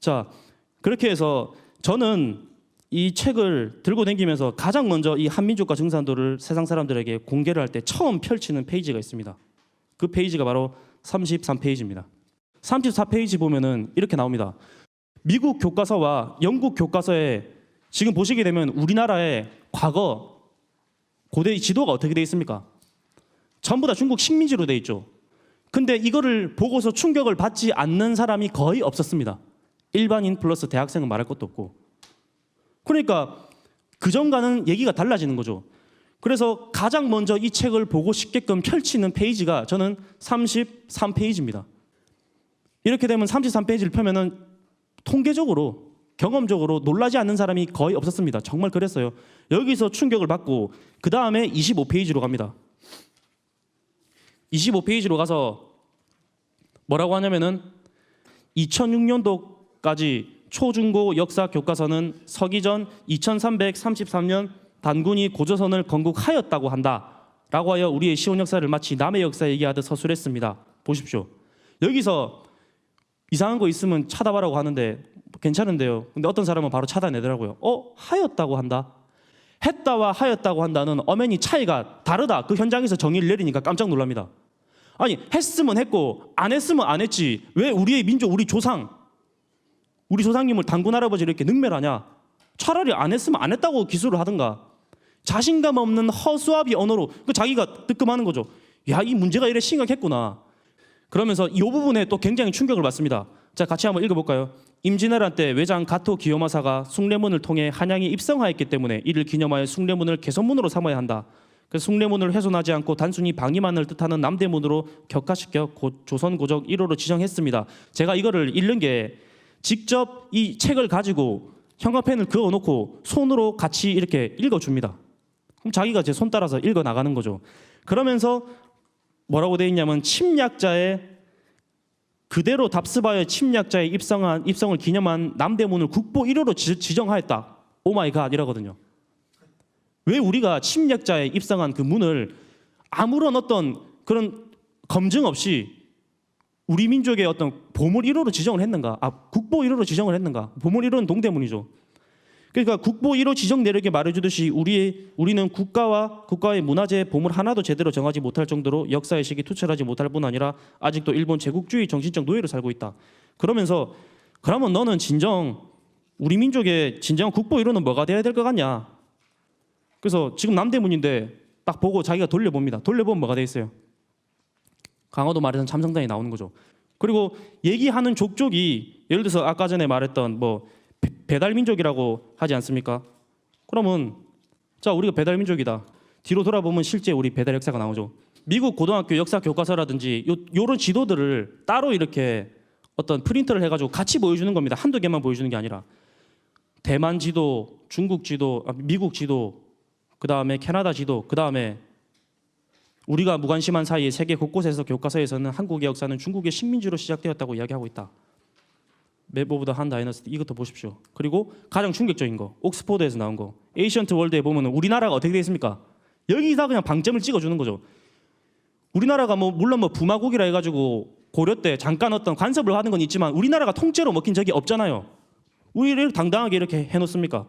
자, 그렇게 해서 저는 이 책을 들고 다니면서 가장 먼저 이 한민족과 증산도를 세상 사람들에게 공개를 할 때 처음 펼치는 페이지가 있습니다. 그 페이지가 바로 33페이지입니다. 34페이지 보면은 이렇게 나옵니다. 미국 교과서와 영국 교과서에 지금 보시게 되면 우리나라의 과거 고대 지도가 어떻게 되어 있습니까? 전부 다 중국 식민지로 되어 있죠. 근데 이거를 보고서 충격을 받지 않는 사람이 거의 없었습니다. 일반인 플러스 대학생은 말할 것도 없고. 그러니까 그전과는 얘기가 달라지는 거죠. 그래서 가장 먼저 이 책을 보고 싶게끔 펼치는 페이지가 저는 33페이지입니다. 이렇게 되면 33페이지를 펴면은 통계적으로 경험적으로 놀라지 않는 사람이 거의 없었습니다. 정말 그랬어요. 여기서 충격을 받고 그 다음에 25페이지로 갑니다. 25페이지로 가서 뭐라고 하냐면은 2006년도까지 초중고 역사 교과서는 서기전 2333년 단군이 고조선을 건국하였다고 한다라고 하여 우리의 시온 역사를 마치 남의 역사 얘기하듯 서술했습니다. 보십시오. 여기서 이상한 거 있으면 찾아봐라고 하는데 괜찮은데요. 근데 어떤 사람은 바로 찾아내더라고요. 하였다고 한다. 했다와 하였다고 한다는 엄연히 차이가 다르다. 그 현장에서 정의를 내리니까 깜짝 놀랍니다. 아니, 했으면 했고 안 했으면 안 했지. 왜 우리의 민족, 우리 조상님을 단군 할아버지를 이렇게 능멸하냐? 차라리 안 했으면 안 했다고 기술을 하든가. 자신감 없는 허수아비 언어로 자기가 뜨끔하는 거죠. 야, 이 문제가 이래 심각했구나. 그러면서 이 부분에 또 굉장히 충격을 받습니다. 자, 같이 한번 읽어볼까요? 임진왜란 때 외장 가토 기요마사가 숭례문을 통해 한양에 입성하였기 때문에 이를 기념하여 숭례문을 개선문으로 삼아야 한다. 그래서 숭례문을 훼손하지 않고 단순히 방위만을 뜻하는 남대문으로 격화시켜 조선 고적 1호로 지정했습니다. 제가 이거를 읽는 게 직접 이 책을 가지고 형광펜을 그어놓고 손으로 같이 이렇게 읽어줍니다. 그럼 자기가 제 손 따라서 읽어 나가는 거죠. 그러면서 뭐라고 되어 있냐면 침략자의 그대로 답습하여 침략자의 입성을 기념한 남대문을 국보 1호로 지정하였다. 오마이갓 이라거든요. 왜 우리가 침략자의 입성한 그 문을 아무런 어떤 그런 검증 없이 우리 민족의 어떤 보물 1호로 지정을 했는가? 국보 1호로 지정을 했는가? 보물 1호는 동대문이죠. 그러니까 국보 1호 지정 내력에 말해주듯이 우리는 국가의 문화재 보물 하나도 제대로 정하지 못할 정도로 역사의식이 투철하지 못할 뿐 아니라 아직도 일본 제국주의 정신적 노예로 살고 있다. 그러면서 그러면 너는 진정 우리 민족의 진정한 국보 1호는 뭐가 돼야 될 것 같냐? 그래서 지금 남대문인데 딱 보고 자기가 돌려봅니다. 돌려보면 뭐가 돼 있어요? 강화도 말에서는 참성단이 나오는 거죠. 그리고 얘기하는 족족이 예를 들어서 아까 전에 말했던 뭐 배달민족이라고 하지 않습니까? 그러면 자, 우리가 배달민족이다. 뒤로 돌아보면 실제 우리 배달 역사가 나오죠. 미국 고등학교 역사 교과서라든지 요런 지도들을 따로 이렇게 어떤 프린터를 해가지고 같이 보여주는 겁니다. 한두 개만 보여주는 게 아니라 대만 지도, 중국 지도, 미국 지도, 그 다음에 캐나다 지도, 그 다음에 우리가 무관심한 사이에 세계 곳곳에서 교과서에서는 한국의 역사는 중국의 식민지로 시작되었다고 이야기하고 있다. 맵 오브 더 한 다이너스티 이것도 보십시오. 그리고 가장 충격적인 거 옥스포드에서 나온 거 에이션트 월드에 보면 우리나라가 어떻게 되어 있습니까? 여기다 그냥 방점을 찍어주는 거죠. 우리나라가 물론 부마국이라 해가지고 고려 때 잠깐 어떤 간섭을 하는 건 있지만 우리나라가 통째로 먹힌 적이 없잖아요. 우리를 당당하게 이렇게 해놓습니까?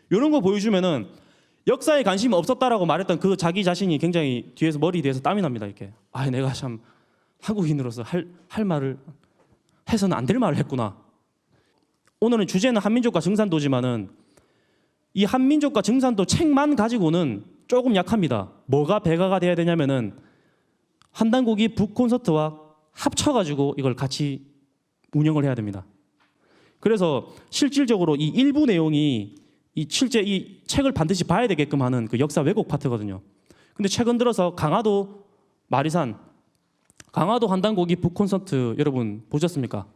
이런 거 보여주면은 역사에 관심이 없었다라고 말했던 그 자기 자신이 굉장히 머리 뒤에서 땀이 납니다. 이렇게 내가 참 한국인으로서 할 말을 해서는 안 될 말을 했구나. 오늘은 주제는 한민족과 증산도지만은 이 한민족과 증산도 책만 가지고는 조금 약합니다. 뭐가 배가가 돼야 되냐면은 한단국이 북콘서트와 합쳐가지고 이걸 같이 운영을 해야 됩니다. 그래서 실질적으로 이 일부 내용이 실제 이 책을 반드시 봐야 되게끔 하는 그 역사 왜곡 파트거든요. 근데 최근 들어서 강화도 마리산, 강화도 한단고기 북콘서트 여러분 보셨습니까?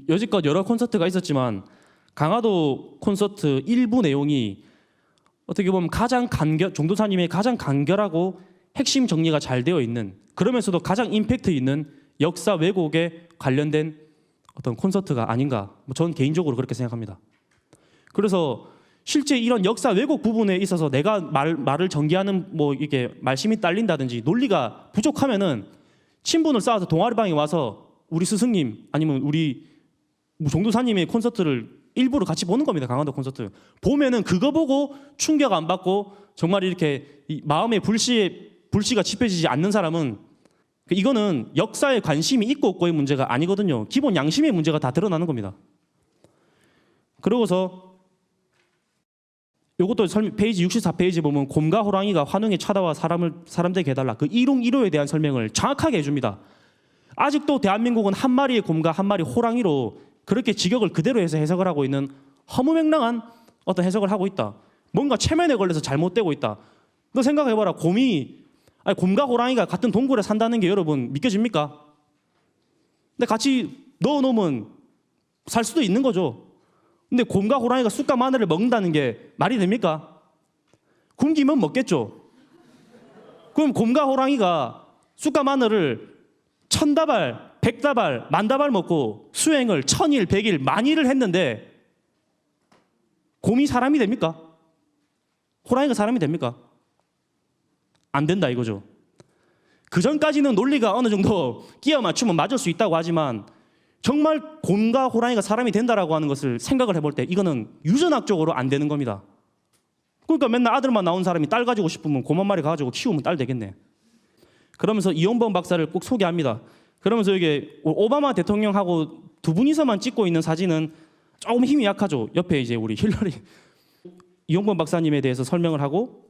여지껏 여러 콘서트가 있었지만 강화도 콘서트 일부 내용이 어떻게 보면 종도사님의 가장 간결하고 핵심 정리가 잘 되어 있는, 그러면서도 가장 임팩트 있는 역사 왜곡에 관련된 어떤 콘서트가 아닌가, 저는 개인적으로 그렇게 생각합니다. 그래서 실제 이런 역사 왜곡 부분에 있어서 내가 말을 전개하는 이게 말심이 딸린다든지 논리가 부족하면은 친분을 쌓아서 동아리방에 와서 우리 스승님 아니면 우리 종도사님의 콘서트를 일부러 같이 보는 겁니다. 강원도 콘서트 보면은 그거 보고 충격 안 받고 정말 이렇게 마음의 불씨가 지펴지지 않는 사람은 이거는 역사에 관심이 있고 없고의 문제가 아니거든요. 기본 양심의 문제가 다 드러나는 겁니다. 그러고서 이것도 페이지 64페이지 보면 곰과 호랑이가 환웅에 찾아와 사람들에게 해달라. 그 일용이로에 대한 설명을 정확하게 해줍니다. 아직도 대한민국은 한 마리의 곰과 한 마리 호랑이로 그렇게 직역을 그대로 해서 해석을 하고 있는 허무맹랑한 어떤 해석을 하고 있다. 뭔가 체면에 걸려서 잘못되고 있다. 너 생각해봐라. 곰과 호랑이가 같은 동굴에 산다는 게 여러분 믿겨집니까? 근데 같이 넣어놓으면 살 수도 있는 거죠. 근데 곰과 호랑이가 쑥과 마늘을 먹는다는 게 말이 됩니까? 굶기면 먹겠죠. 그럼 곰과 호랑이가 쑥과 마늘을 1000다발, 100다발, 10,000다발 먹고 수행을 1000일, 100일, 10,000일을 했는데 곰이 사람이 됩니까? 호랑이가 사람이 됩니까? 안 된다 이거죠. 그 전까지는 논리가 어느 정도 끼워 맞추면 맞을 수 있다고 하지만 정말 곰과 호랑이가 사람이 된다라고 하는 것을 생각을 해볼 때 이거는 유전학적으로 안 되는 겁니다. 그러니까 맨날 아들만 나온 사람이 딸 가지고 싶으면 곰 한 마리 가지고 키우면 딸 되겠네. 그러면서 이용범 박사를 꼭 소개합니다. 그러면서 이게 오바마 대통령하고 두 분이서만 찍고 있는 사진은 조금 힘이 약하죠. 옆에 이제 우리 힐러리 이용범 박사님에 대해서 설명을 하고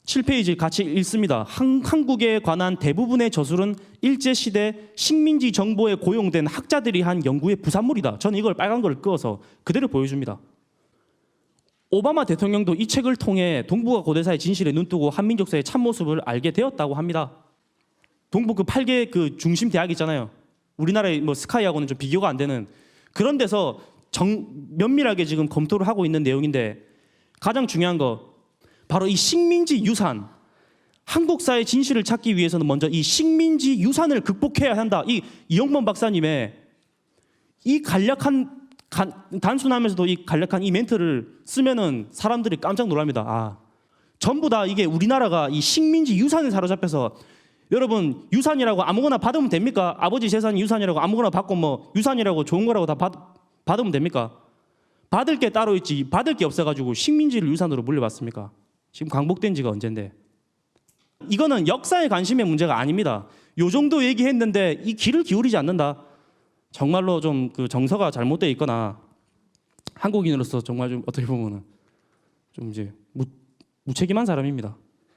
7페이지 같이 읽습니다. 한국에 관한 대부분의 저술은 일제시대 식민지 정보에 고용된 학자들이 한 연구의 부산물이다. 저는 이걸 빨간 걸 끄어서 그대로 보여줍니다. 오바마 대통령도 이 책을 통해 동북아 고대사의 진실에 눈뜨고 한민족사의 참모습을 알게 되었다고 합니다. 동북 그 8개 그 중심 대학 있잖아요. 우리나라의 뭐 스카이하고는 좀 비교가 안 되는 그런 데서 면밀하게 지금 검토를 하고 있는 내용인데 가장 중요한 거 바로 이 식민지 유산, 한국사의 진실을 찾기 위해서는 먼저 이 식민지 유산을 극복해야 한다. 이 이용범 박사님의 이 간략한 단순하면서도 이 간략한 이 멘트를 쓰면은 사람들이 깜짝 놀랍니다. 전부 다 이게 우리나라가 이 식민지 유산에 사로잡혀서 여러분 유산이라고 아무거나 받으면 됩니까? 아버지 재산이 유산이라고 아무거나 받고 뭐 유산이라고 좋은 거라고 다 받으면 됩니까? 받을 게 따로 있지 받을 게 없어가지고 식민지를 유산으로 물려받습니까? 지금 광복된 지가 언젠데. 이거는 역사에 관심의 문제가 아닙니다. 요 정도 얘기했는데 이 귀를 기울이지 않는다. 정말로 좀 그 정서가 잘못되어 있거나 한국인으로서 정말 좀 어떻게 보면은 좀 이제 무책임한 사람입니다.